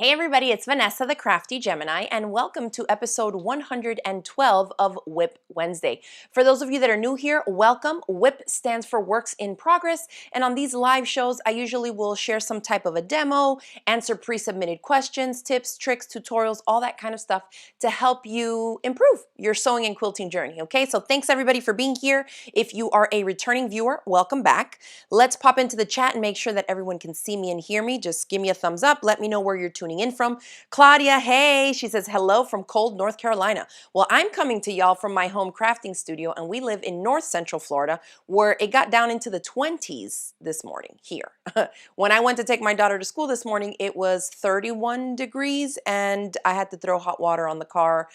Hey everybody, it's Vanessa, the Crafty Gemini, and welcome to episode 112 of WIP Wednesday. For those of you that are new here, welcome. WIP stands for Works in Progress, and on these live shows, I usually will share some type of a demo, answer pre-submitted questions, tips, tricks, tutorials, all that kind of stuff to help you improve your sewing and quilting journey, okay? So thanks everybody for being here. If you are a returning viewer, welcome back. Let's pop into the chat and make sure that everyone can see me and hear me. Just give me a thumbs up. Let me know where you're tuning in from. Claudia, hey, she says hello from cold North Carolina. Well, I'm coming to y'all from my home crafting studio, and we live in North Central Florida, where it got down into the 20s this morning here. When I went to take my daughter to school this morning, it was 31 degrees, and I had to throw hot water on the car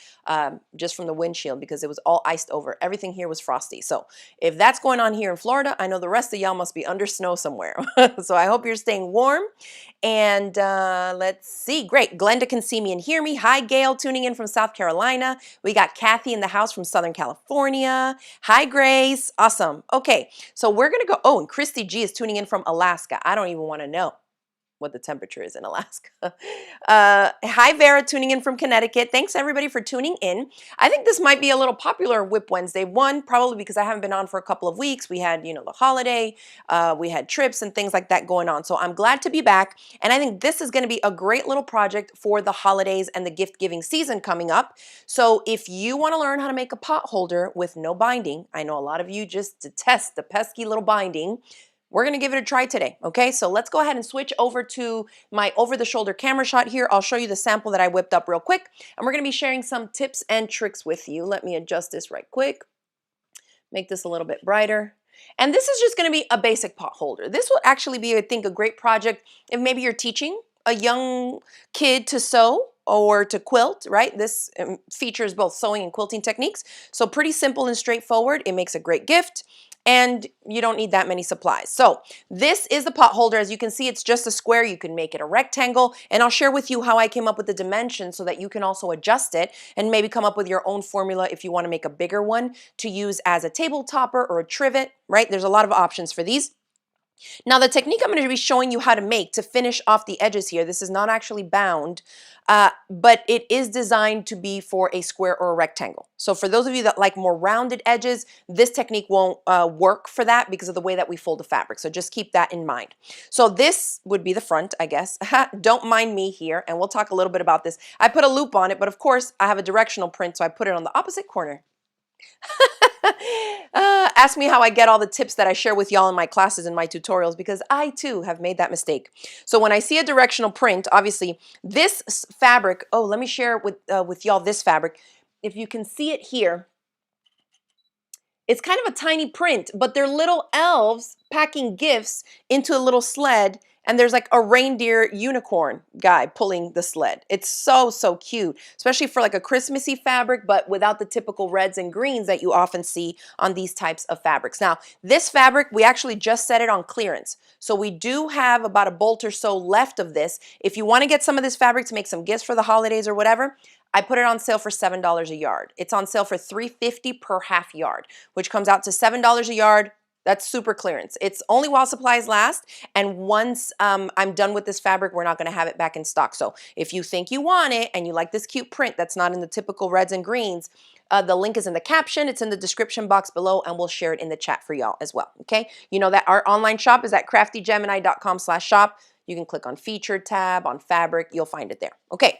just from the windshield because it was all iced over. Everything here was frosty. So if that's going on here in Florida, I know the rest of y'all must be under snow somewhere. So I hope you're staying warm. And let's see. Great. Glenda can see me and hear me. Hi, Gail, tuning in from South Carolina. We got Kathy in the house from Southern California. Hi, Grace. Awesome. Okay, so we're going to go. Oh, and Christy G is tuning in from Alaska. I don't even want to know what the temperature is in Alaska. Hi, Vera, tuning in from Connecticut. Thanks, everybody, for tuning in. I think this might be a little popular WIP Wednesday. One, probably because I haven't been on for a couple of weeks. We had, the holiday. We had trips and things like that going on. So I'm glad to be back. And I think this is going to be a great little project for the holidays and the gift-giving season coming up. So if you want to learn how to make a pot holder with no binding, I know a lot of you just detest the pesky little binding. We're going to give it a try today, okay? So let's go ahead and switch over to my over-the-shoulder camera shot here. I'll show you the sample that I whipped up real quick, and we're going to be sharing some tips and tricks with you. Let me adjust this right quick, make this a little bit brighter. And this is just going to be a basic pot holder. This will actually be, I think, a great project if maybe you're teaching a young kid to sew or to quilt, right? This features both sewing and quilting techniques. So pretty simple and straightforward. It makes a great gift, and you don't need that many supplies. So this is the pot holder. As you can see, it's just a square. You can make it a rectangle, and I'll share with you how I came up with the dimensions so that you can also adjust it and maybe come up with your own formula if you want to make a bigger one to use as a table topper or a trivet, right? There's a lot of options for these. Now, the technique I'm going to be showing you how to make to finish off the edges here, this is not actually bound, but it is designed to be for a square or a rectangle. So for those of you that like more rounded edges, this technique won't work for that because of the way that we fold the fabric. So just keep that in mind. So this would be the front, I guess. Don't mind me here, and we'll talk a little bit about this. I put a loop on it, but of course I have a directional print, so I put it on the opposite corner. Ask me how I get all the tips that I share with y'all in my classes and my tutorials, because I too have made that mistake. So when I see a directional print, obviously this fabric, oh, let me share with y'all this fabric. If you can see it here, it's kind of a tiny print, but they're little elves packing gifts into a little sled, and there's like a reindeer unicorn guy pulling the sled. It's so, so cute, especially for like a Christmassy fabric, but without the typical reds and greens that you often see on these types of fabrics. Now, this fabric, we actually just set it on clearance. So we do have about a bolt or so left of this. If you want to get some of this fabric to make some gifts for the holidays or whatever, I put it on sale for $7 a yard. It's on sale for $3.50 per half yard, which comes out to $7 a yard. That's super clearance. It's only while supplies last, and once I'm done with this fabric, we're not going to have it back in stock. So if you think you want it and you like this cute print that's not in the typical reds and greens, the link is in the caption. It's in the description box below, and we'll share it in the chat for y'all as well, okay? You know that our online shop is at craftygemini.com/shop. You can click on featured tab, on fabric. You'll find it there, okay?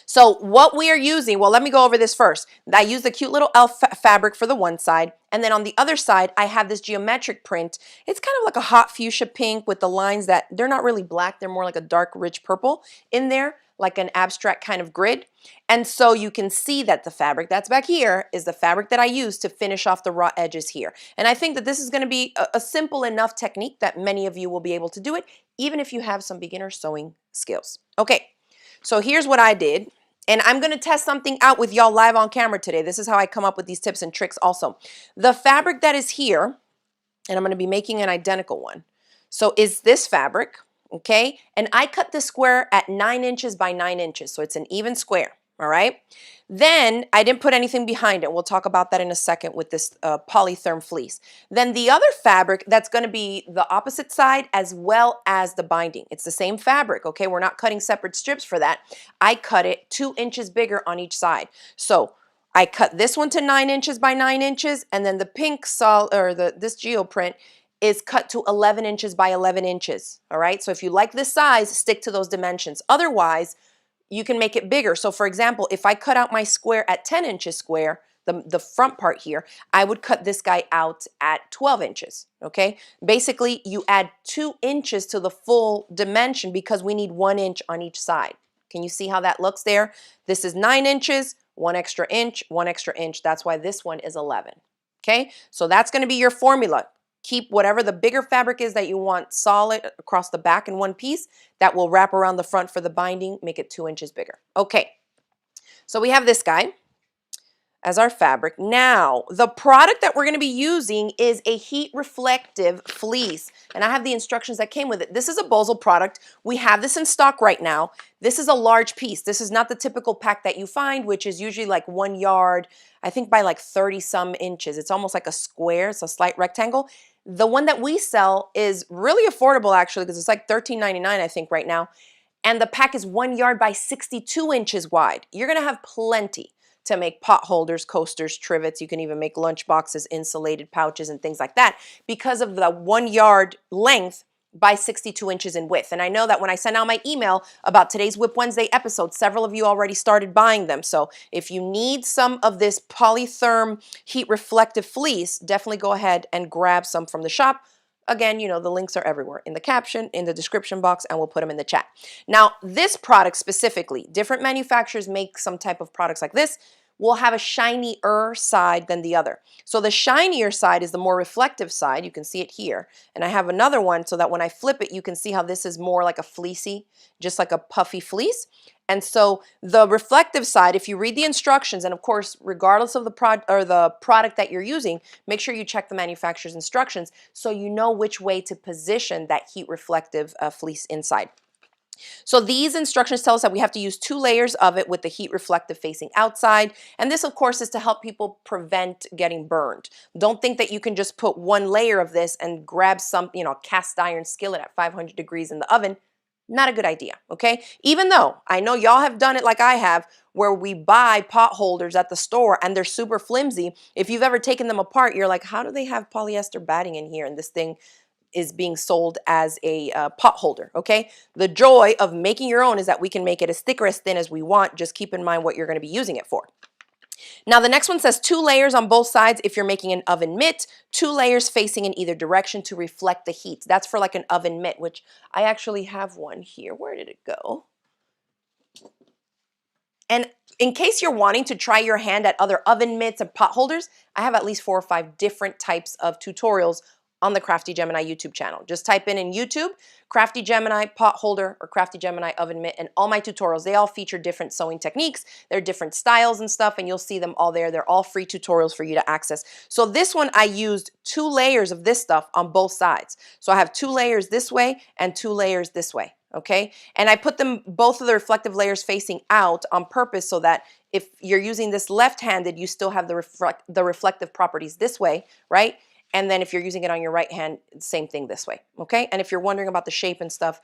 So what we are using, well, let me go over this first. I use the cute little elf fabric for the one side, and then on the other side, I have this geometric print. It's kind of like a hot fuchsia pink with the lines that, they're not really black, they're more like a dark, rich purple in there, like an abstract kind of grid. And so you can see that the fabric that's back here is the fabric that I use to finish off the raw edges here. And I think that this is going to be a simple enough technique that many of you will be able to do it, even if you have some beginner sewing skills. Okay. So here's what I did, and I'm going to test something out with y'all live on camera today. This is how I come up with these tips and tricks also. The fabric that is here, and I'm going to be making an identical one, so is this fabric, okay? And I cut the square at 9 inches by 9 inches, so it's an even square, all right? Then I didn't put anything behind it. We'll talk about that in a second with this polytherm fleece. Then the other fabric, that's going to be the opposite side as well as the binding. It's the same fabric, okay? We're not cutting separate strips for that. I cut it 2 inches bigger on each side. So I cut this one to 9 inches by 9 inches, and then the pink this geoprint is cut to 11 inches by 11 inches, all right? So if you like this size, stick to those dimensions. Otherwise, you can make it bigger. So for example, if I cut out my square at 10 inches square, the front part here, I would cut this guy out at 12 inches, okay? Basically, you add 2 inches to the full dimension because we need 1 inch on each side. Can you see how that looks there? This is 9 inches, 1 extra inch, 1 extra inch. That's why this one is 11, okay? So that's gonna be your formula. Keep whatever the bigger fabric is that you want solid across the back in one piece. That will wrap around the front for the binding, make it 2 inches bigger. Okay, so we have this guy as our fabric. Now, the product that we're going to be using is a heat reflective fleece, and I have the instructions that came with it. This is a Bosal product. We have this in stock right now. This is a large piece. This is not the typical pack that you find, which is usually like 1 yard, I think by like 30 some inches. It's almost like a square. It's a slight rectangle. The one that we sell is really affordable actually because it's like $13.99 I think right now. And the pack is 1 yard by 62 inches wide. You're going to have plenty to make pot holders, coasters, trivets. You can even make lunch boxes, insulated pouches, and things like that because of the 1 yard length by 62 inches in width. And I know that when I sent out my email about today's WIP Wednesday episode, several of you already started buying them. So if you need some of this polytherm heat reflective fleece, definitely go ahead and grab some from the shop. Again, you know, the links are everywhere in the caption, in the description box, and we'll put them in the chat. Now, this product specifically, different manufacturers make some type of products like this, will have a shinier side than the other. So the shinier side is the more reflective side. You can see it here. And I have another one so that when I flip it, you can see how this is more like a fleecy, just like a puffy fleece. And so the reflective side, if you read the instructions, and of course, regardless of the product that you're using, make sure you check the manufacturer's instructions so you know which way to position that heat reflective fleece inside. So these instructions tell us that we have to use 2 layers of it with the heat reflective facing outside. And this, of course, is to help people prevent getting burned. Don't think that you can just put 1 layer of this and grab some, you know, cast iron skillet at 500 degrees in the oven. Not a good idea, okay? Even though I know y'all have done it like I have, where we buy pot holders at the store and they're super flimsy. If you've ever taken them apart, you're like, how do they have polyester batting in here? And this thing is being sold as a pot holder, okay? The joy of making your own is that we can make it as thick or as thin as we want. Just keep in mind what you're going to be using it for. Now, the next one says 2 layers on both sides if you're making an oven mitt, 2 layers facing in either direction to reflect the heat. That's for like an oven mitt, which I actually have one here. Where did it go? And in case you're wanting to try your hand at other oven mitts and pot holders, I have at least 4 or 5 different types of tutorials on the Crafty Gemini YouTube channel. Just type in YouTube, Crafty Gemini pot holder or Crafty Gemini oven mitt, and all my tutorials, they all feature different sewing techniques. They're different styles and stuff, and you'll see them all there. They're all free tutorials for you to access. So this one, I used 2 layers of this stuff on both sides. So I have 2 layers this way and 2 layers this way, okay? And I put them, both of the reflective layers facing out on purpose so that if you're using this left-handed, you still have the reflective properties this way, right? And then if you're using it on your right hand, same thing this way, okay? And if you're wondering about the shape and stuff,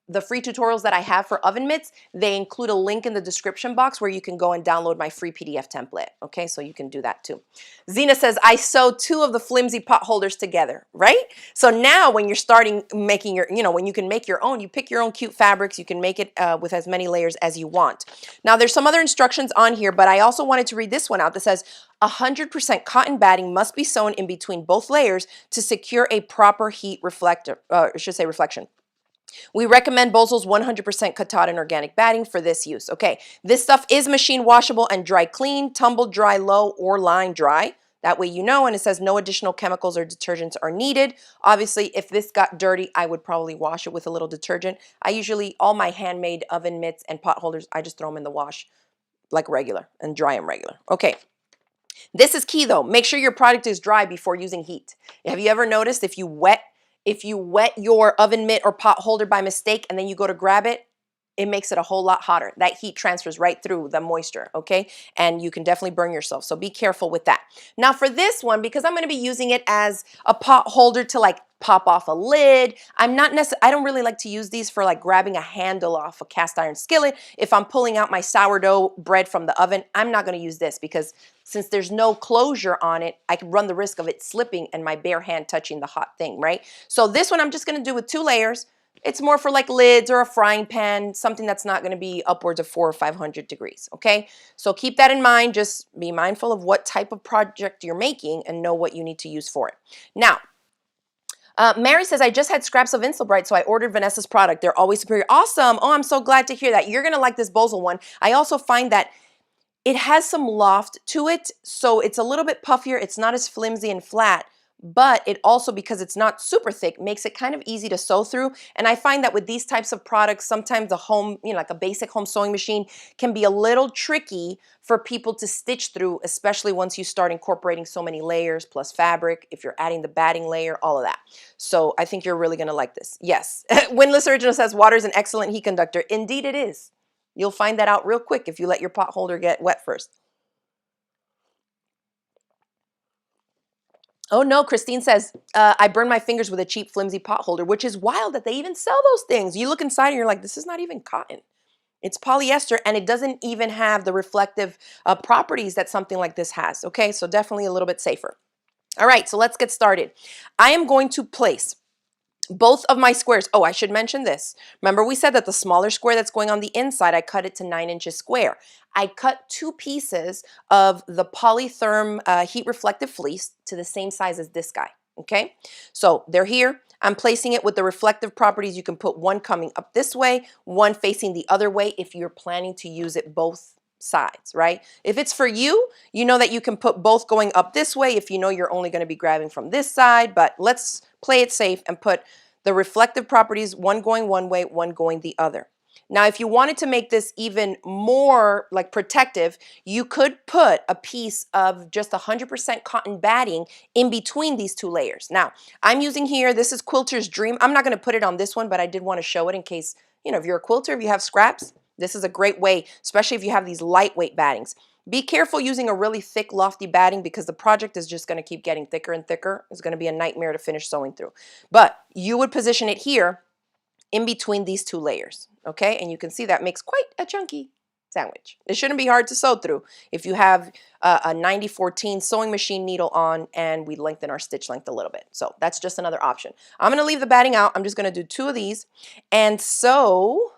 the free tutorials that I have for oven mitts, they include a link in the description box where you can go and download my free PDF template, okay? So you can do that too. Zena says, I sewed 2 of the flimsy pot holders together, right? So now when you're starting making your, you know, when you can make your own, you pick your own cute fabrics, you can make it with as many layers as you want. Now there's some other instructions on here, but I also wanted to read this one out that says, 100% cotton batting must be sewn in between both layers to secure a proper heat reflector, reflection. We recommend Bosal's 100% Katahdin organic batting for this use. Okay, this stuff is machine washable and dry clean, tumble dry low, or line dry. That way you know, and it says no additional chemicals or detergents are needed. Obviously, if this got dirty, I would probably wash it with a little detergent. I usually, all my handmade oven mitts and pot holders, I just throw them in the wash like regular and dry them regular. Okay. This is key though. Make sure your product is dry before using heat. Have you ever noticed if you wet your oven mitt or pot holder by mistake and then you go to grab it, it makes it a whole lot hotter. That heat transfers right through the moisture, okay? And you can definitely burn yourself, so be careful with that. Now for this one, because I'm gonna be using it as a pot holder to like pop off a lid, I don't really like to use these for like grabbing a handle off a cast iron skillet. If I'm pulling out my sourdough bread from the oven, I'm not gonna use this because since there's no closure on it, I could run the risk of it slipping and my bare hand touching the hot thing, right? So this one I'm just gonna do with 2 layers. It's more for like lids or a frying pan, something that's not gonna be upwards of 400 or 500 degrees, okay? So keep that in mind, just be mindful of what type of project you're making and know what you need to use for it. Now, Mary says, I just had scraps of Insulbright, so I ordered Vanessa's product. They're always superior. Awesome. Oh, I'm so glad to hear that. You're gonna like this Bosal one. I also find that it has some loft to it, so it's a little bit puffier. It's not as flimsy and flat, but it also, because it's not super thick, makes it kind of easy to sew through. And I find that with these types of products, sometimes a home, like a basic home sewing machine can be a little tricky for people to stitch through, especially once you start incorporating so many layers plus fabric, if you're adding the batting layer, all of that. So I think you're really gonna like this. Yes, Windless Original says water is an excellent heat conductor. Indeed it is. You'll find that out real quick if you let your pot holder get wet first. Oh no, Christine says, I burned my fingers with a cheap flimsy pot holder, which is wild that they even sell those things. You look inside and you're like, this is not even cotton. It's polyester and it doesn't even have the reflective properties that something like this has, okay? So definitely a little bit safer. All right, so let's get started. I am going to place both of my squares. Oh, I should mention this. Remember we said that the smaller square that's going on the inside, I cut it to 9 inches square. I cut 2 pieces of the Polytherm heat reflective fleece to the same size as this guy, okay? So they're here. I'm placing it with the reflective properties. You can put one coming up this way, one facing the other way if you're planning to use it both sides, right? If it's for you, you know that you can put both going up this way if you know you're only going to be grabbing from this side, but let's play it safe and put the reflective properties, one going one way, one going the other. Now, if you wanted to make this even more like protective, you could put a piece of just 100% cotton batting in between these 2 layers. Now, I'm using here, this is Quilter's Dream. I'm not going to put it on this one, but I did want to show it in case, if you're a quilter, if you have scraps, this is a great way, especially if you have these lightweight battings. Be careful using a really thick, lofty batting because the project is just going to keep getting thicker and thicker. It's going to be a nightmare to finish sewing through. But you would position it here in between these 2 layers, okay? And you can see that makes quite a chunky sandwich. It shouldn't be hard to sew through if you have a 9014 sewing machine needle on and we lengthen our stitch length a little bit. So that's just another option. I'm going to leave the batting out. I'm just going to do 2 of these. And so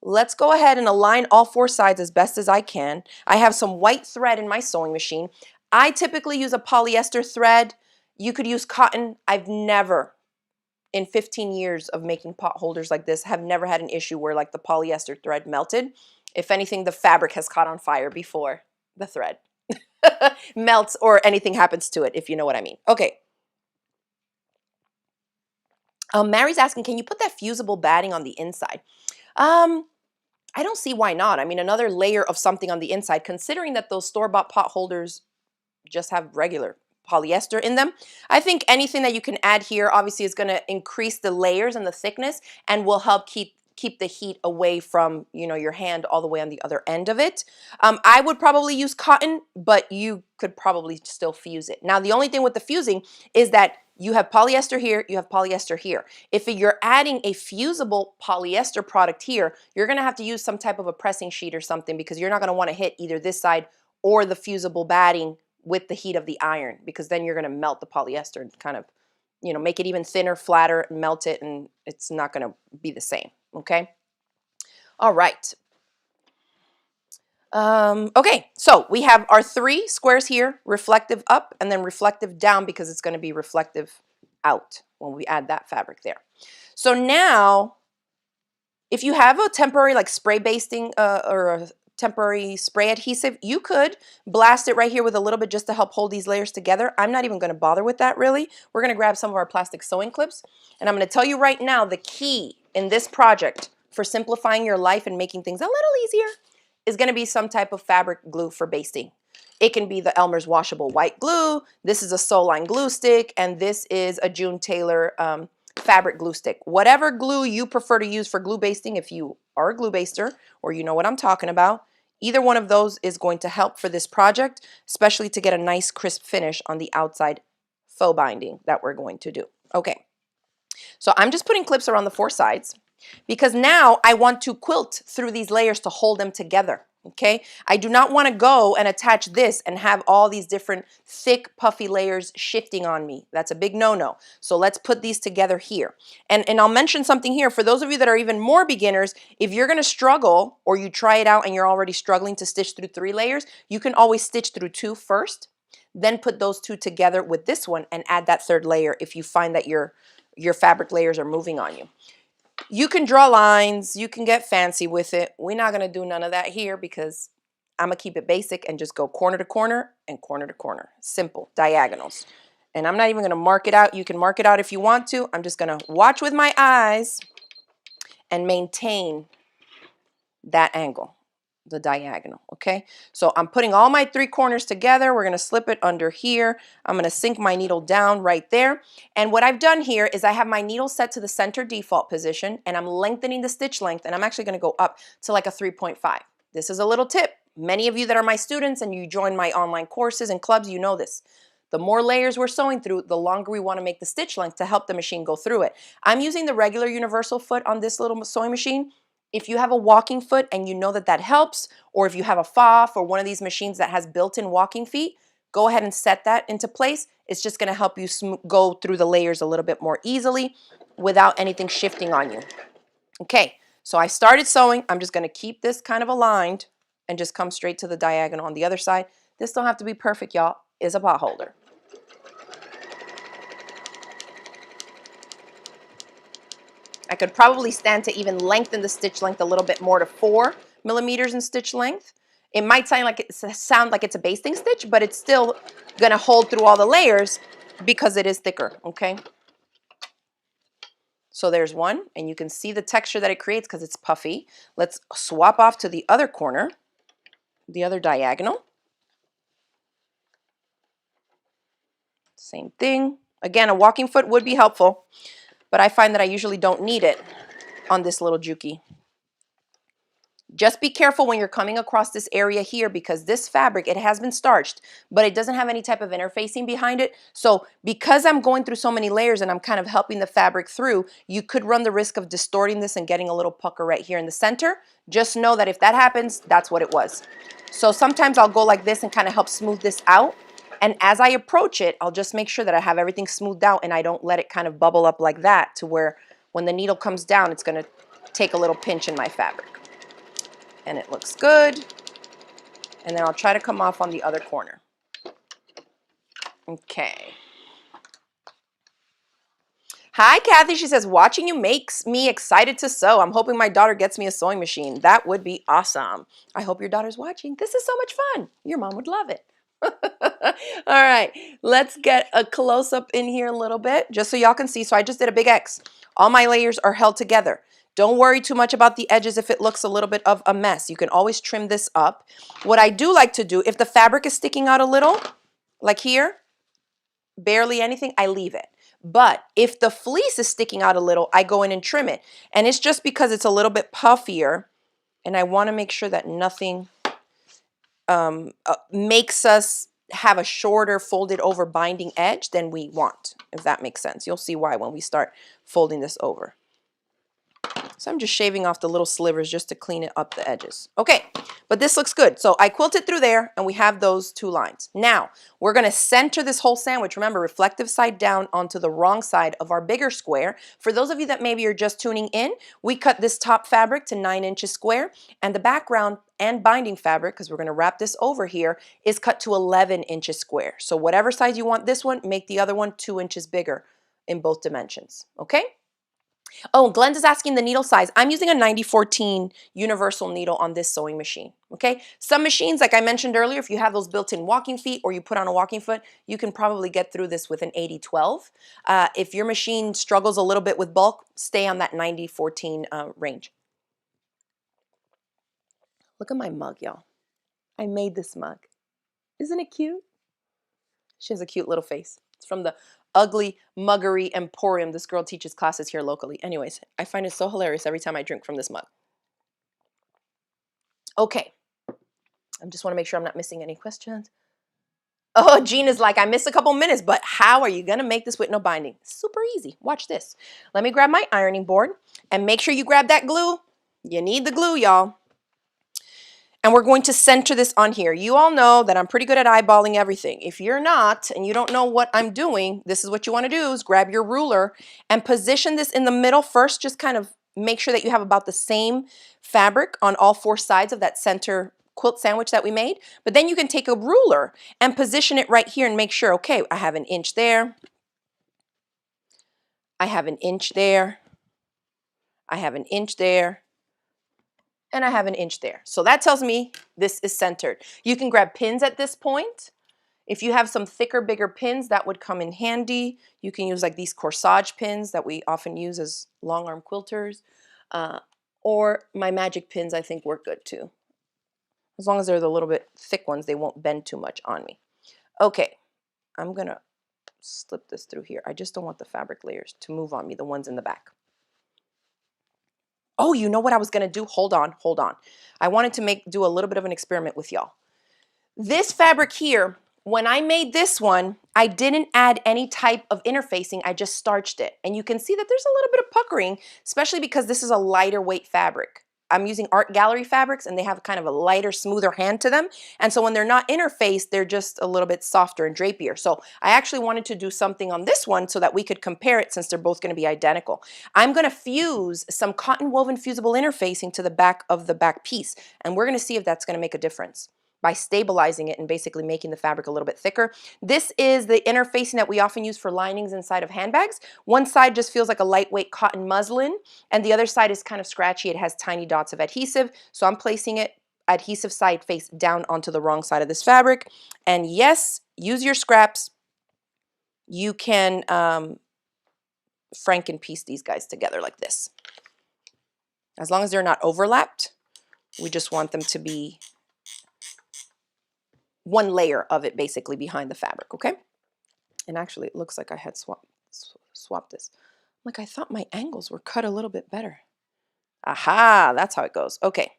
let's go ahead and align all 4 sides as best as I can. I have some white thread in my sewing machine. I typically use a polyester thread. You could use cotton. I've never, in 15 years of making pot holders like this, have never had an issue where like the polyester thread melted. If anything, the fabric has caught on fire before the thread melts or anything happens to it, if you know what I mean. Okay. Mary's asking, can you put that fusible batting on the inside? I don't see why not. I mean, another layer of something on the inside, considering that those store-bought pot holders just have regular polyester in them. I think anything that you can add here obviously is going to increase the layers and the thickness and will help keep the heat away from, your hand all the way on the other end of it. I would probably use cotton, but you could probably still fuse it. Now, the only thing with the fusing is that you have polyester here, you have polyester here. If you're adding a fusible polyester product here, you're gonna have to use some type of a pressing sheet or something because you're not gonna wanna hit either this side or the fusible batting with the heat of the iron because then you're gonna melt the polyester and kind of, make it even thinner, flatter, melt it, and it's not gonna be the same, okay? All right. Okay, so we have our 3 squares here, reflective up and then reflective down because it's going to be reflective out when we add that fabric there. So now, if you have a temporary like spray basting or a temporary spray adhesive, you could blast it right here with a little bit just to help hold these layers together. I'm not even going to bother with that really. We're going to grab some of our plastic sewing clips and I'm going to tell you right now the key in this project for simplifying your life and making things a little easier is going to be some type of fabric glue for basting. It can be the Elmer's washable white glue. This is a Soline glue stick, and this is a June Taylor fabric glue stick. Whatever glue you prefer to use for glue basting, if you are a glue baster or you know what I'm talking about, either one of those is going to help for this project, especially to get a nice crisp finish on the outside faux binding that we're going to do. Okay, so I'm just putting clips around the 4 sides because now I want to quilt through these layers to hold them together. Okay, I do not want to go and attach this and have all these different thick puffy layers shifting on me. That's a big no-no. So let's put these together here. And I'll mention something here for those of you that are even more beginners. If you're going to struggle or you try it out and you're already struggling to stitch through 3 layers, you can always stitch through 2 first, then put those 2 together with this one and add that 3rd layer if you find that your fabric layers are moving on you. You can draw lines, you can get fancy with it. We're not going to do none of that here because I'm going to keep it basic and just go corner to corner and corner to corner. Simple, diagonals. And I'm not even going to mark it out. You can mark it out if you want to. I'm just going to watch with my eyes and maintain that angle, the diagonal, okay? So I'm putting all my 3 corners together. We're going to slip it under here. I'm going to sink my needle down right there. And what I've done here is I have my needle set to the center default position and I'm lengthening the stitch length, and I'm actually going to go up to like a 3.5. This is a little tip. Many of you that are my students and you join my online courses and clubs, you know this. The more layers we're sewing through, the longer we want to make the stitch length to help the machine go through it. I'm using the regular universal foot on this little sewing machine. If you have a walking foot and you know that that helps, or if you have a FOF or one of these machines that has built-in walking feet, go ahead and set that into place. It's just going to help you go through the layers a little bit more easily without anything shifting on you. Okay, so I started sewing. I'm just going to keep this kind of aligned and just come straight to the diagonal on the other side. This don't have to be perfect, y'all. It's a pot holder. I could probably stand to even lengthen the stitch length a little bit more to 4 millimeters in stitch length. It might sound like it's a basting stitch, but it's still going to hold through all the layers because it is thicker, okay? So there's one, and you can see the texture that it creates because it's puffy. Let's swap off to the other corner, the other diagonal. Same thing. Again, a walking foot would be helpful, but I find that I usually don't need it on this little Juki. Just be careful when you're coming across this area here because this fabric, it has been starched, but it doesn't have any type of interfacing behind it. So because I'm going through so many layers and I'm kind of helping the fabric through, you could run the risk of distorting this and getting a little pucker right here in the center. Just know that if that happens, that's what it was. So sometimes I'll go like this and kind of help smooth this out. And as I approach it, I'll just make sure that I have everything smoothed out and I don't let it kind of bubble up like that to where when the needle comes down, it's going to take a little pinch in my fabric. And it looks good. And then I'll try to come off on the other corner. Okay. Hi, Kathy. She says, watching you makes me excited to sew. I'm hoping my daughter gets me a sewing machine. That would be awesome. I hope your daughter's watching. This is so much fun. Your mom would love it. All right, let's get a close-up in here a little bit, just so y'all can see. So I just did a big X. All my layers are held together. Don't worry too much about the edges if it looks a little bit of a mess. You can always trim this up. What I do like to do, if the fabric is sticking out a little, like here, barely anything, I leave it. But if the fleece is sticking out a little, I go in and trim it. And it's just because it's a little bit puffier, and I want to make sure that nothing makes us have a shorter folded over binding edge than we want, if that makes sense. You'll see why when we start folding this over. So I'm just shaving off the little slivers just to clean it up the edges. Okay, but this looks good. So I quilted through there and we have those 2 lines. Now we're gonna center this whole sandwich, remember, reflective side down onto the wrong side of our bigger square. For those of you that maybe are just tuning in, we cut this top fabric to 9 inches square, and the background and binding fabric, because we're gonna wrap this over here, is cut to 11 inches square. So whatever size you want this one, make the other one 2 inches bigger in both dimensions, okay? Oh, Glenda's asking the needle size. I'm using a 9014 universal needle on this sewing machine, okay? Some machines, like I mentioned earlier, if you have those built-in walking feet or you put on a walking foot, you can probably get through this with an 8012. If your machine struggles a little bit with bulk, stay on that 9014 range. Look at my mug, y'all. I made this mug. Isn't it cute? She has a cute little face. It's from the Ugly Muggery Emporium. This girl teaches classes here locally. Anyways, I find it so hilarious every time I drink from this mug. Okay. I just want to make sure I'm not missing any questions. Oh, Jean is like, I missed a couple minutes, but how are you going to make this with no binding? Super easy. Watch this. Let me grab my ironing board and make sure you grab that glue. You need the glue, y'all. And we're going to center this on here. You all know that I'm pretty good at eyeballing everything. If you're not and you don't know what I'm doing, this is what you want to do is grab your ruler and position this in the middle first. Just kind of make sure that you have about the same fabric on all four sides of that center quilt sandwich that we made. But then you can take a ruler and position it right here and make sure, okay, I have an inch there. I have an inch there. I have an inch there. And I have an inch there. So that tells me this is centered. You can grab pins at this point. If you have some thicker, bigger pins, that would come in handy. You can use like these corsage pins that we often use as long arm quilters. Or my magic pins I think work good too. As long as they're the little bit thick ones, they won't bend too much on me. Okay, I'm gonna slip this through here. I just don't want the fabric layers to move on me, the ones in the back. Oh, you know what I was going to do? Hold on, hold on. I wanted to do a little bit of an experiment with y'all. This fabric here, when I made this one, I didn't add any type of interfacing. I just starched it. And you can see that there's a little bit of puckering, especially because this is a lighter weight fabric. I'm using art gallery fabrics and they have kind of a lighter, smoother hand to them. And so when they're not interfaced, they're just a little bit softer and drapier. So I actually wanted to do something on this one so that we could compare it since they're both going to be identical. I'm going to fuse some cotton woven fusible interfacing to the back of the back piece. And we're going to see if that's going to make a difference by stabilizing it and basically making the fabric a little bit thicker. This is the interfacing that we often use for linings inside of handbags. One side just feels like a lightweight cotton muslin, and the other side is kind of scratchy. It has tiny dots of adhesive, so I'm placing it adhesive side face down onto the wrong side of this fabric. And yes, use your scraps. You can Franken piece these guys together like this. As long as they're not overlapped, we just want them to be one layer of it basically behind the fabric, okay? And actually it looks like I had swapped this. Like I thought my angles were cut a little bit better. Aha, that's how it goes. Okay,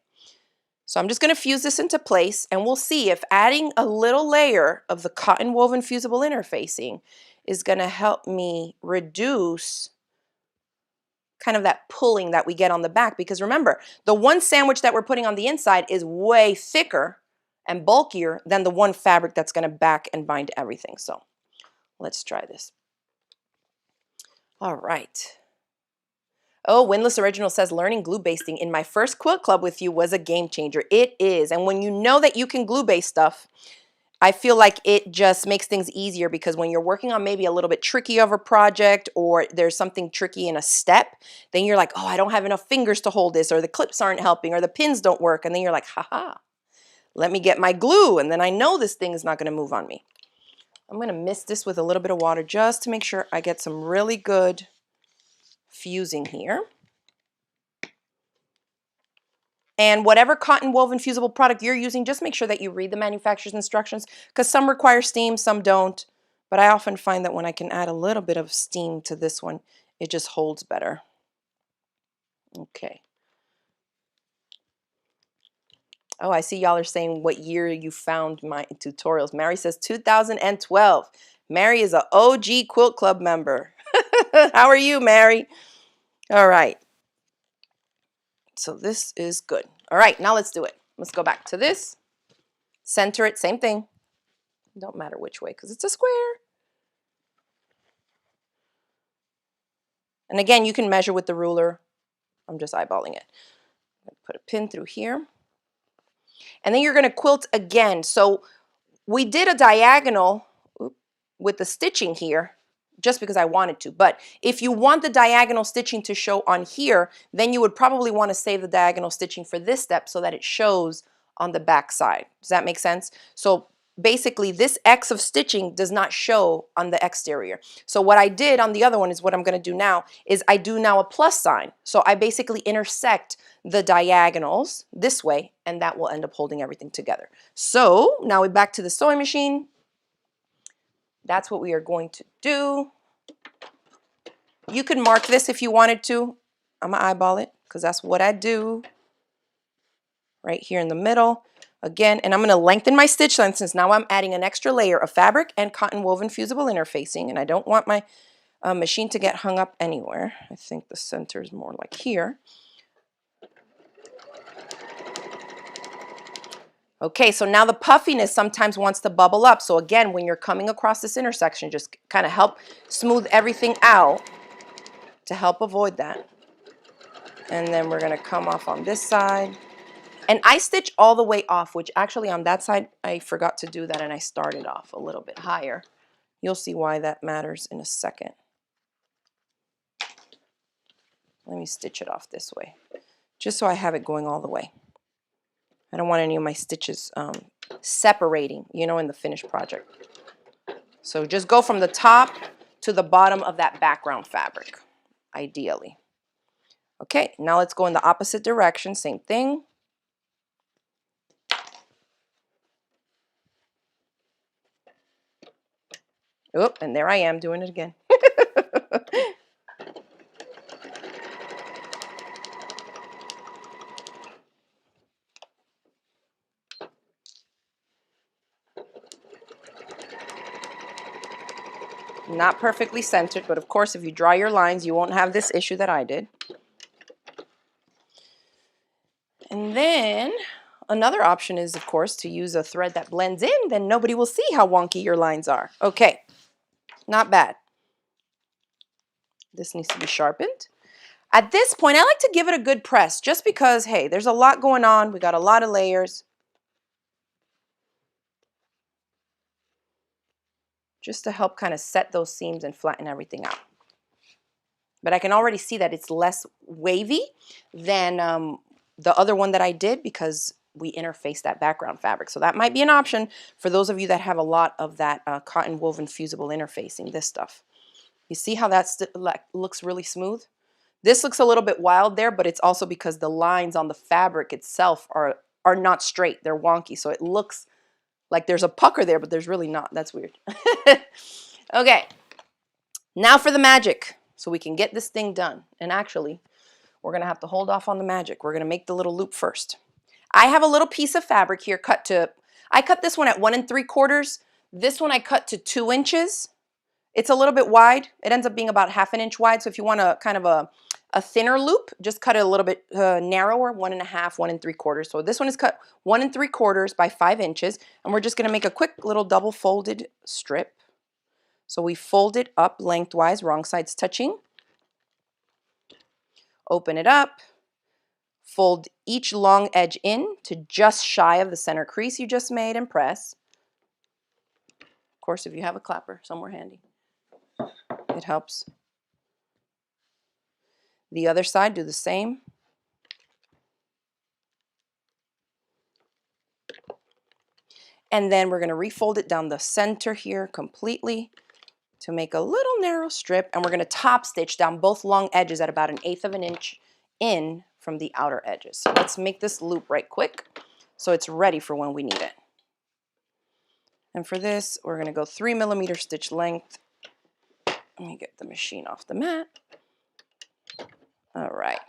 so I'm just gonna fuse this into place and we'll see if adding a little layer of the cotton woven fusible interfacing is gonna help me reduce kind of that pulling that we get on the back, because remember, the one sandwich that we're putting on the inside is way thicker and bulkier than the one fabric that's going to back and bind everything. So let's try this. All right. Oh, Windless Original says, learning glue basting in my first quilt club with you was a game changer. It is. And when you know that you can glue baste stuff, I feel like it just makes things easier, because when you're working on maybe a little bit tricky of a project or there's something tricky in a step, then you're like, oh, I don't have enough fingers to hold this, or the clips aren't helping, or the pins don't work. And then you're like, haha. Let me get my glue, and then I know this thing is not going to move on me. I'm going to mist this with a little bit of water just to make sure I get some really good fusing here. And whatever cotton woven fusible product you're using, just make sure that you read the manufacturer's instructions, because some require steam, some don't. But I often find that when I can add a little bit of steam to this one, it just holds better. Okay. Oh, I see y'all are saying what year you found my tutorials. Mary says 2012. Mary is an OG Quilt Club member. How are you, Mary? All right. So this is good. All right, now let's do it. Let's go back to this. Center it, same thing. Don't matter which way because it's a square. And again, you can measure with the ruler. I'm just eyeballing it. Put a pin through here. And then you're going to quilt again. So we did a diagonal with the stitching here just because I wanted to. But if you want the diagonal stitching to show on here, then you would probably want to save the diagonal stitching for this step so that it shows on the back side. Does that make sense? So basically this X of stitching does not show on the exterior. So what I did on the other one is what I'm going to do now is I do now a plus sign. So I basically intersect the diagonals this way, and that will end up holding everything together. So now we're back to the sewing machine. that's what we are going to do. You could mark this if you wanted to. I'm gonna eyeball it because that's what I do. Right here in the middle. Again, and I'm going to lengthen my stitch length since now I'm adding an extra layer of fabric and cotton woven fusible interfacing, and I don't want my machine to get hung up anywhere. I think the center is more like here. Okay, so now the puffiness sometimes wants to bubble up. So again, when you're coming across this intersection, just kind of help smooth everything out to help avoid that. And then we're going to come off on this side. And I stitch all the way off, which actually on that side, I forgot to do that and I started off a little bit higher. You'll see why that matters in a second. Let me stitch it off this way, just so I have it going all the way. I don't want any of my stitches separating, you know, in the finished project. So just go from the top to the bottom of that background fabric, ideally. Okay, now let's go in the opposite direction, same thing. Oh, and there I am doing it again. Not perfectly centered, but of course, if you draw your lines, you won't have this issue that I did. And then another option is, of course, to use a thread that blends in, then nobody will see how wonky your lines are. Okay, not bad. This needs to be sharpened. At this point, I like to give it a good press just because, hey, there's a lot going on. We got a lot of layers. Just to help kind of set those seams and flatten everything out. But I can already see that it's less wavy than the other one that I did because we interfaced that background fabric. So that might be an option for those of you that have a lot of that cotton woven fusible interfacing, this stuff. You see how that looks really smooth? This looks a little bit wild there, but it's also because the lines on the fabric itself are not straight. They're wonky. So it looks like there's a pucker there, but there's really not. That's weird. Okay, now for the magic. So we can get this thing done. And actually, we're going to have to hold off on the magic. We're going to make the little loop first. I have a little piece of fabric here I cut this one at 1 3/4. This one I cut to 2 inches. It's a little bit wide. It ends up being about 1/2 inch wide. So if you want a kind of a thinner loop, just cut it a little bit narrower, 1 1/2, 1 3/4. So this one is cut 1 3/4 by 5 inches. And we're just going to make a quick little double folded strip. So we fold it up lengthwise, wrong sides touching. Open it up. Fold each long edge in to just shy of the center crease you just made and press. Of course, if you have a clapper somewhere handy, it helps. The other side, do the same. And then we're going to refold it down the center here completely to make a little narrow strip. And we're going to top stitch down both long edges at about 1/8 of an inch in from the outer edges. So let's make this loop right quick so it's ready for when we need it. And for this, we're going to go 3 millimeter stitch length. Let me get the machine off the mat. All right.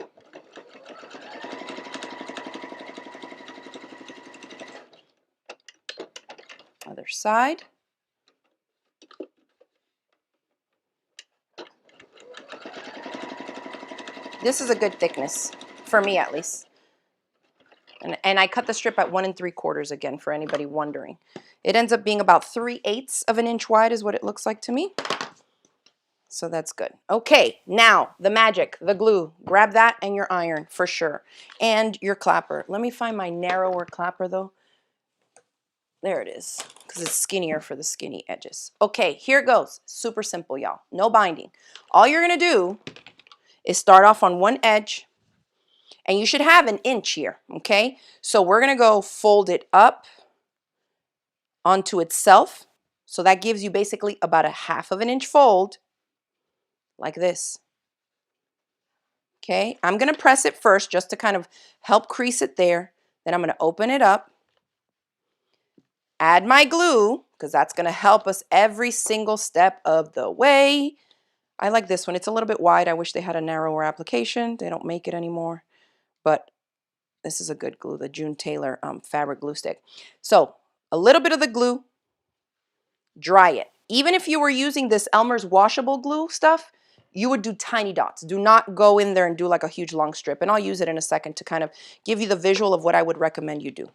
Other side. This is a good thickness, for me at least. And I cut the strip at 1 3/4 again, for anybody wondering. It ends up being about 3/8 of an inch wide is what it looks like to me. So that's good. Okay, now the magic, the glue. Grab that and your iron for sure. And your clapper. Let me find my narrower clapper though. There it is, because it's skinnier for the skinny edges. Okay, here it goes. Super simple, y'all. No binding. All you're going to do is start off on one edge, and you should have 1 inch here, okay? So we're going to go fold it up onto itself. So that gives you basically about 1/2 of an inch fold, like this. Okay, I'm going to press it first just to kind of help crease it there. Then I'm going to open it up. add my glue, because that's going to help us every single step of the way. I like this one. It's a little bit wide. I wish they had a narrower application. They don't make it anymore. But this is a good glue, the June Taylor fabric glue stick. So a little bit of the glue, dry it. Even if you were using this Elmer's washable glue stuff, you would do tiny dots. Do not go in there and do like a huge long strip. And I'll use it in a second to kind of give you the visual of what I would recommend you do.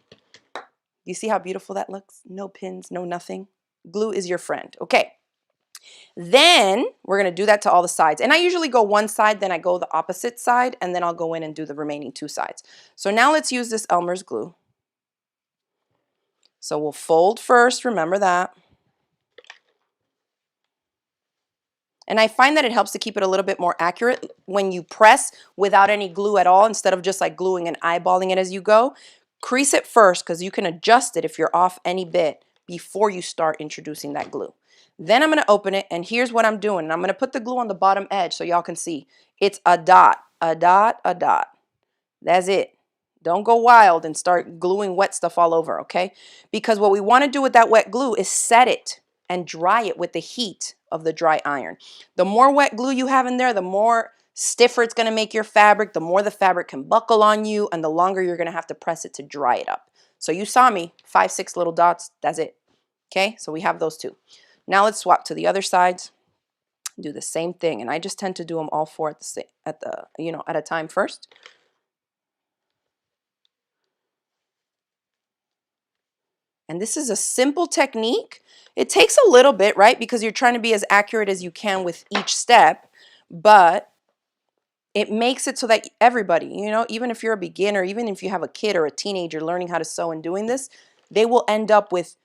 You see how beautiful that looks? No pins, no nothing. Glue is your friend. Okay. Then we're going to do that to all the sides. And I usually go one side, then I go the opposite side, and then I'll go in and do the remaining two sides. So now let's use this Elmer's glue. So we'll fold first, remember that. And I find that it helps to keep it a little bit more accurate when you press without any glue at all, instead of just like gluing and eyeballing it as you go. Crease it first, because you can adjust it if you're off any bit before you start introducing that glue. Then I'm going to open it, and here's what I'm doing. I'm going to put the glue on the bottom edge so y'all can see. It's a dot, a dot, a dot. That's it. Don't go wild and start gluing wet stuff all over, okay? Because what we want to do with that wet glue is set it and dry it with the heat of the dry iron. The more wet glue you have in there, the more stiffer it's going to make your fabric, the more the fabric can buckle on you, and the longer you're going to have to press it to dry it up. So you saw me, 5, 6 little dots, that's it. Okay, so we have those two. Now let's swap to the other sides. Do the same thing, and I just tend to do them all 4 at a time first. And this is a simple technique. It takes a little bit, right? Because you're trying to be as accurate as you can with each step, but it makes it so that everybody, even if you're a beginner, even if you have a kid or a teenager learning how to sew and doing this, they will end up with,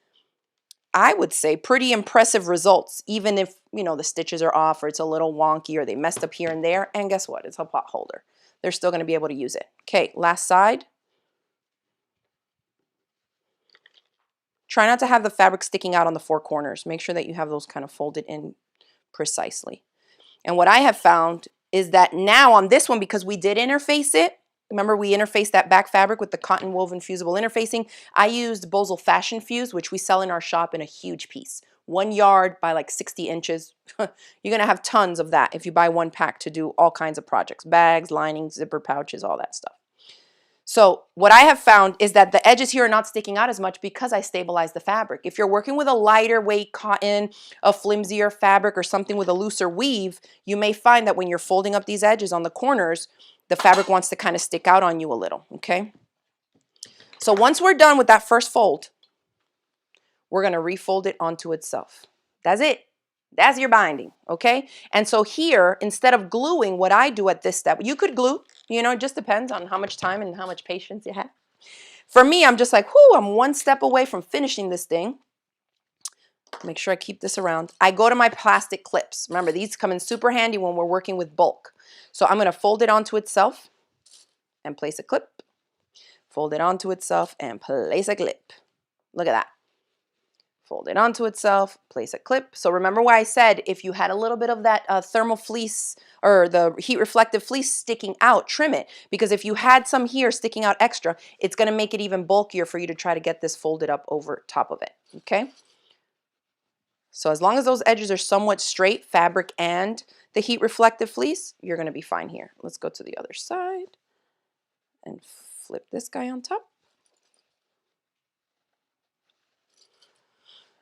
I would say, pretty impressive results, even if, the stitches are off or it's a little wonky or they messed up here and there. And guess what? It's a pot holder. They're still going to be able to use it. Okay, last side. Try not to have the fabric sticking out on the 4 corners. Make sure that you have those kind of folded in precisely. And what I have found is that now on this one, because we did interface it, remember we interfaced that back fabric with the cotton woven fusible interfacing, I used Bosal Fashion Fuse, which we sell in our shop in a huge piece. 1 yard by like 60 inches. You're going to have tons of that if you buy 1 pack to do all kinds of projects. Bags, linings, zipper pouches, all that stuff. So what I have found is that the edges here are not sticking out as much because I stabilized the fabric. If you're working with a lighter weight cotton, a flimsier fabric, or something with a looser weave, you may find that when you're folding up these edges on the corners, the fabric wants to kind of stick out on you a little, okay? So once we're done with that first fold, we're going to refold it onto itself. That's it. That's your binding, okay? And so here, instead of gluing, what I do at this step, you could glue, it just depends on how much time and how much patience you have. For me, I'm just like, whoo, I'm 1 step away from finishing this thing. Make sure I keep this around. I go to my plastic clips. Remember, these come in super handy when we're working with bulk. So I'm going to fold it onto itself and place a clip. Fold it onto itself and place a clip. Look at that. Fold it onto itself, place a clip. So remember why I said if you had a little bit of that thermal fleece or the heat reflective fleece sticking out, trim it. Because if you had some here sticking out extra, it's going to make it even bulkier for you to try to get this folded up over top of it. Okay? So as long as those edges are somewhat straight, fabric and the heat reflective fleece, you're going to be fine here. Let's go to the other side and flip this guy on top.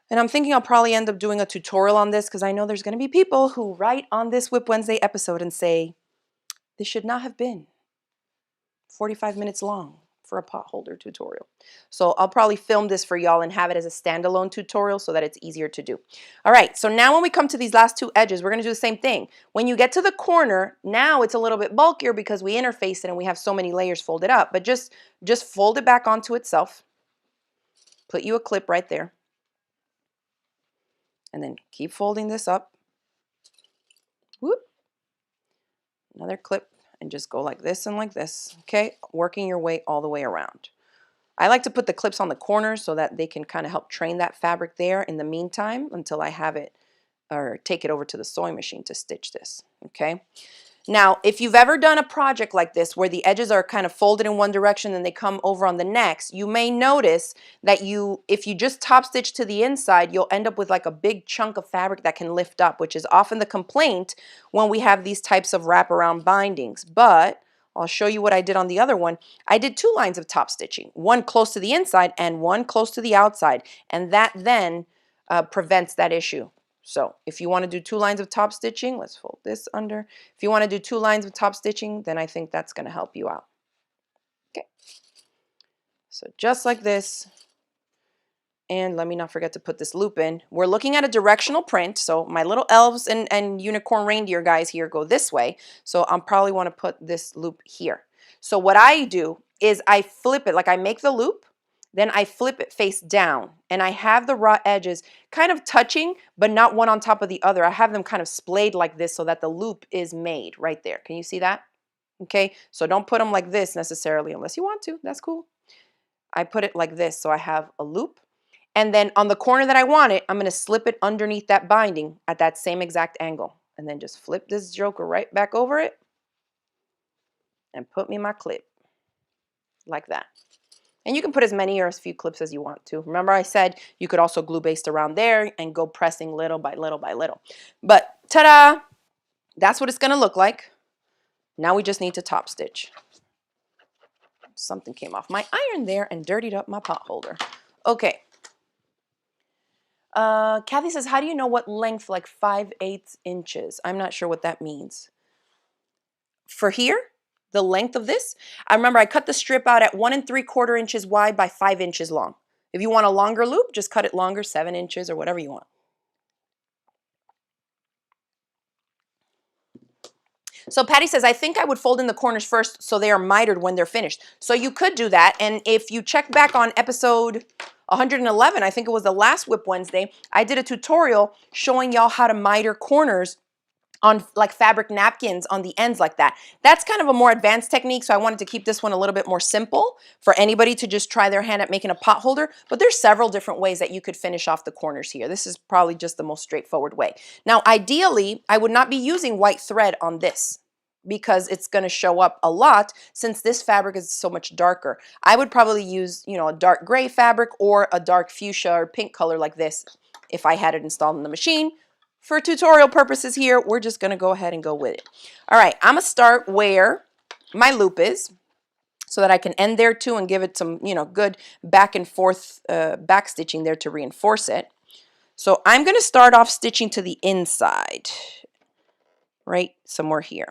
And I'm thinking I'll probably end up doing a tutorial on this because I know there's going to be people who write on this WIP Wednesday episode and say, this should not have been 45 minutes long for a pot holder tutorial. So I'll probably film this for y'all and have it as a standalone tutorial so that it's easier to do. All right, so now when we come to these last 2 edges, we're going to do the same thing. When you get to the corner, now it's a little bit bulkier because we interface it and we have so many layers folded up. But just fold it back onto itself. Put you a clip right there. And then keep folding this up. Whoop. Another clip and just go like this and like this. Okay, working your way all the way around. I like to put the clips on the corners so that they can kind of help train that fabric there in the meantime until I have it or take it over to the sewing machine to stitch this. Okay, Now, if you've ever done a project like this where the edges are kind of folded in one direction and they come over on the next, you may notice that if you just top stitch to the inside, you'll end up with like a big chunk of fabric that can lift up, which is often the complaint when we have these types of wraparound bindings. But I'll show you what I did on the other one. I did 2 lines of top stitching, one close to the inside and one close to the outside, and that then prevents that issue. So if you want to do 2 lines of top stitching, let's fold this under. If you want to do 2 lines of top stitching, then I think that's going to help you out. Okay. So just like this. And let me not forget to put this loop in. We're looking at a directional print. So my little elves and unicorn reindeer guys here go this way. So I'll probably want to put this loop here. So what I do is I flip it, like I make the loop, then I flip it face down, and I have the raw edges kind of touching, but not one on top of the other. I have them kind of splayed like this so that the loop is made right there. Can you see that? Okay, so don't put them like this necessarily unless you want to. That's cool. I put it like this so I have a loop. And then on the corner that I want it, I'm going to slip it underneath that binding at that same exact angle. And then just flip this joker right back over it and put me my clip like that. And you can put as many or as few clips as you want to. Remember I said you could also glue baste around there and go pressing little by little by little. But ta-da! That's what it's going to look like. Now we just need to top stitch. Something came off my iron there and dirtied up my pot holder. Okay. Kathy says, how do you know what length, like 5/8 inches? I'm not sure what that means. For here, the length of this, I remember I cut the strip out at 1 3/4 inches wide by 5 inches long. If you want a longer loop, just cut it longer, 7 inches or whatever you want. So Patty says, I think I would fold in the corners first so they are mitered when they're finished. So you could do that. And if you check back on episode 111, I think it was the last WIP Wednesday, I did a tutorial showing y'all how to miter corners on like fabric napkins on the ends like that. That's kind of a more advanced technique, so I wanted to keep this one a little bit more simple for anybody to just try their hand at making a pot holder, but there's several different ways that you could finish off the corners here. This is probably just the most straightforward way. Now, ideally, I would not be using white thread on this because it's going to show up a lot since this fabric is so much darker. I would probably use, you know, a dark gray fabric or a dark fuchsia or pink color like this if I had it installed in the machine. For tutorial purposes here, we're just going to go ahead and go with it. All right, I'm going to start where my loop is so that I can end there too and give it some, you know, good back and forth back stitching there to reinforce it. So I'm going to start off stitching to the inside, right somewhere here.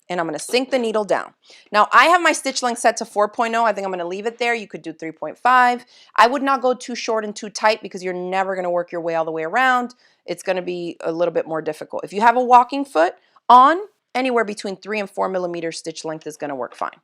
And I'm going to sink the needle down. Now, I have my stitch length set to 4.0. I think I'm going to leave it there. You could do 3.5. I would not go too short and too tight because you're never going to work your way all the way around. It's going to be a little bit more difficult. If you have a walking foot on, anywhere between 3 and 4 millimeters stitch length is going to work fine.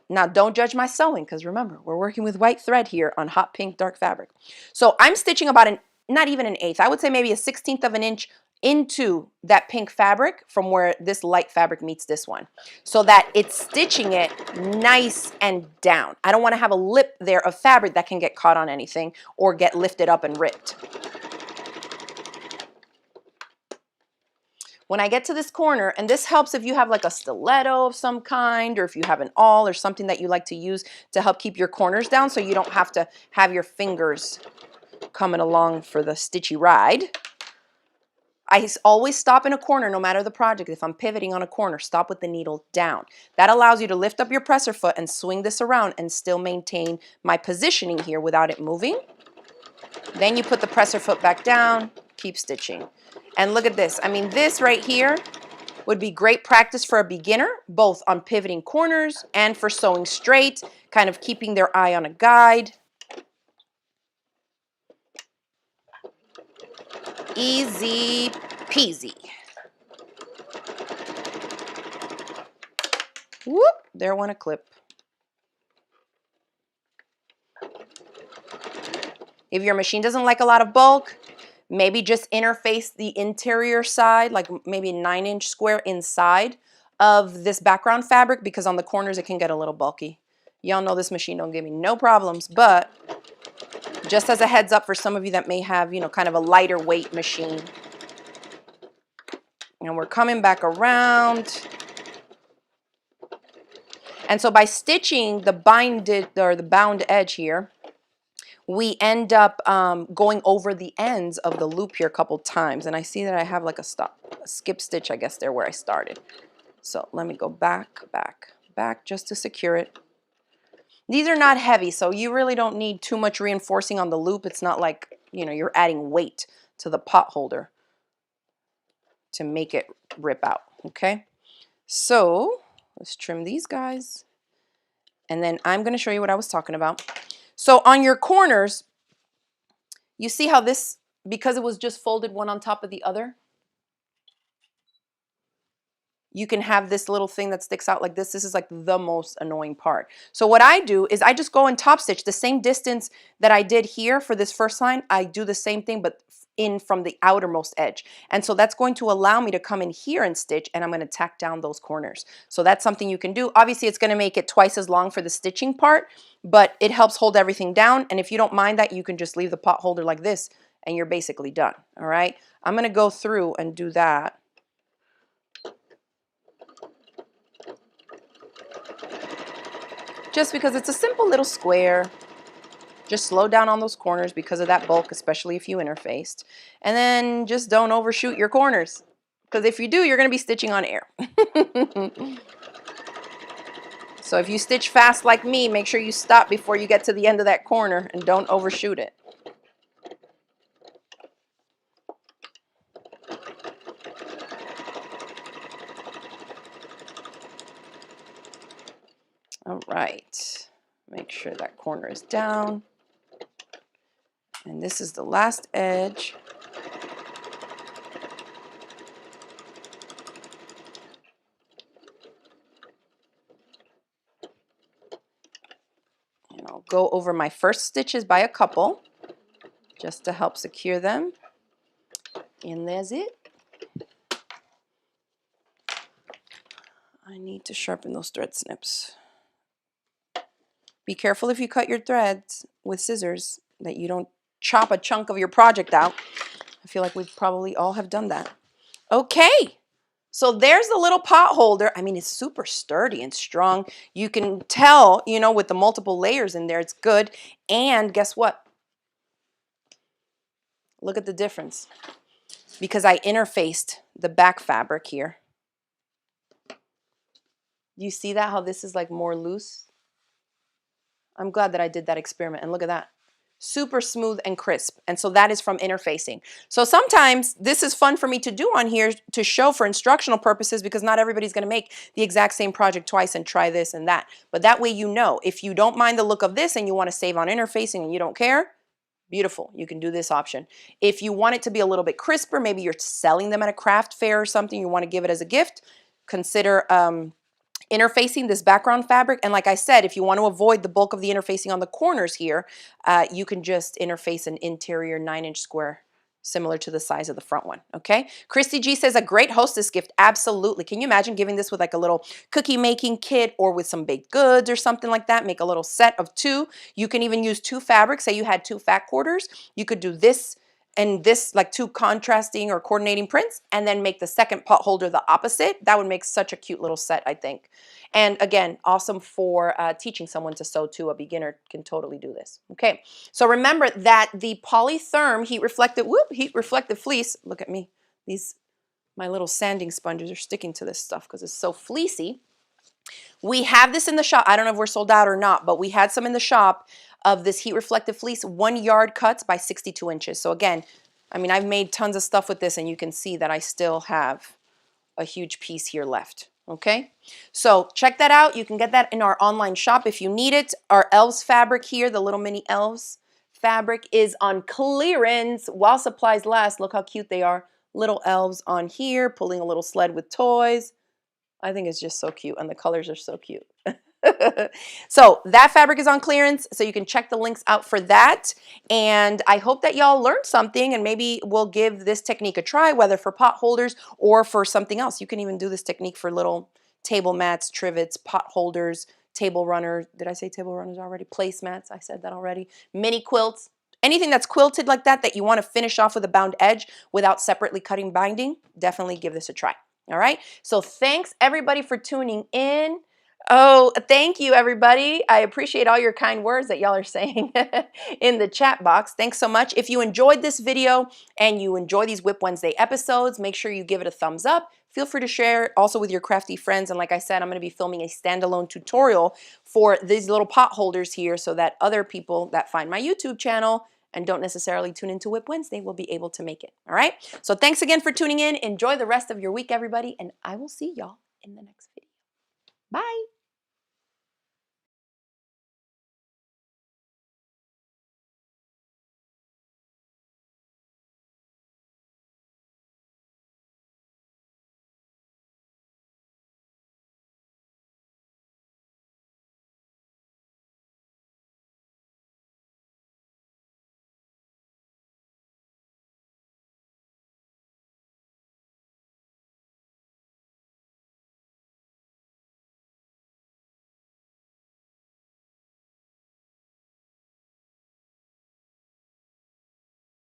Now, don't judge my sewing because remember, we're working with white thread here on hot pink dark fabric. So I'm stitching about not even an eighth. I would say maybe a 1/16 of an inch into that pink fabric from where this light fabric meets this one so that it's stitching it nice and down. I don't want to have a lip there of fabric that can get caught on anything or get lifted up and ripped. When I get to this corner, and this helps if you have like a stiletto of some kind or if you have an awl or something that you like to use to help keep your corners down so you don't have to have your fingers coming along for the stitchy ride. I always stop in a corner no matter the project. If I'm pivoting on a corner, stop with the needle down. That allows you to lift up your presser foot and swing this around and still maintain my positioning here without it moving. Then you put the presser foot back down, keep stitching. And look at this. I mean, this right here would be great practice for a beginner, both on pivoting corners and for sewing straight, kind of keeping their eye on a guide. Easy peasy. Whoop, there went a clip. If your machine doesn't like a lot of bulk, maybe just interface the interior side, like maybe a 9-inch square inside of this background fabric because on the corners it can get a little bulky. Y'all know this machine don't give me no problems, but just as a heads up for some of you that may have, you know, kind of a lighter weight machine. And we're coming back around. And so by stitching the bound edge here, we end up going over the ends of the loop here a couple times. And I see that I have like a skip stitch, I guess, there where I started. So let me go back, back, back just to secure it. These are not heavy, so you really don't need too much reinforcing on the loop. It's not like, you know, you're adding weight to the pot holder to make it rip out, okay? So let's trim these guys. And then I'm going to show you what I was talking about. So on your corners, you see how this, because it was just folded one on top of the other, you can have this little thing that sticks out like this. This is like the most annoying part. So what I do is I just go and top stitch the same distance that I did here for this first line. I do the same thing, but in from the outermost edge. And so that's going to allow me to come in here and stitch, and I'm going to tack down those corners. So that's something you can do. Obviously, it's going to make it twice as long for the stitching part, but it helps hold everything down. And if you don't mind that, you can just leave the pot holder like this, and you're basically done. All right. I'm going to go through and do that. Just because it's a simple little square. Just slow down on those corners because of that bulk, especially if you interfaced. And then just don't overshoot your corners, because if you do, you're going to be stitching on air. So if you stitch fast like me, make sure you stop before you get to the end of that corner and don't overshoot it. All right, make sure that corner is down. And this is the last edge. And I'll go over my first stitches by a couple just to help secure them. And there's it. I need to sharpen those thread snips. Be careful if you cut your threads with scissors that you don't chop a chunk of your project out. I feel like we probably all have done that. Okay, so there's the little pot holder. I mean, it's super sturdy and strong. You can tell, you know, with the multiple layers in there, it's good. And guess what? Look at the difference. Because I interfaced the back fabric here. You see that, how this is like more loose? I'm glad that I did that experiment, and look at that. Super smooth and crisp. And so that is from interfacing. So sometimes this is fun for me to do on here to show for instructional purposes, because not everybody's going to make the exact same project twice and try this and that. But that way, you know, if you don't mind the look of this and you want to save on interfacing and you don't care, beautiful, you can do this option. If you want it to be a little bit crisper, maybe you're selling them at a craft fair or something, you want to give it as a gift, consider interfacing this background fabric. And like I said, if you want to avoid the bulk of the interfacing on the corners here, you can just interface an interior 9-inch square similar to the size of the front one, okay? Christy G says, a great hostess gift. Absolutely. Can you imagine giving this with like a little cookie making kit or with some baked goods or something like that? Make a little set of 2. You can even use 2 fabrics. Say you had 2 fat quarters. You could do this and this, like 2 contrasting or coordinating prints, and then make the second pot holder the opposite. That would make such a cute little set, I think. And again, awesome for teaching someone to sew too. A beginner can totally do this. Okay, so remember that the Therm heat reflective fleece, look at me, my little sanding sponges are sticking to this stuff because it's so fleecy. We have this in the shop. I don't know if we're sold out or not, but we had some in the shop of this heat reflective fleece, 1 yard cuts by 62 inches. So again, I mean, I've made tons of stuff with this, and you can see that I still have a huge piece here left. Okay, so check that out. You can get that in our online shop if you need it. Our Elves fabric here, the little mini Elves fabric, is on clearance while supplies last. Look how cute they are. Little elves on here, pulling a little sled with toys. I think it's just so cute, and the colors are so cute. So that fabric is on clearance, so you can check the links out for that. And I hope that y'all learned something, and maybe we'll give this technique a try, whether for pot holders or for something else. You can even do this technique for little table mats, trivets, pot holders, table runners. Did I say table runners already? Placemats, I said that already. Mini quilts, Anything that's quilted like that that you want to finish off with a bound edge without separately cutting binding, definitely give this a try. All right, so thanks everybody for tuning in. Oh, thank you everybody. I appreciate all your kind words that y'all are saying in the chat box. Thanks so much. If you enjoyed this video and you enjoy these WIP Wednesday episodes, make sure you give it a thumbs up. Feel free to share it also with your crafty friends. And like I said, I'm going to be filming a standalone tutorial for these little pot holders here so that other people that find my YouTube channel and don't necessarily tune into WIP Wednesday will be able to make it. All right. So thanks again for tuning in. Enjoy the rest of your week, everybody. And I will see y'all in the next video. Bye.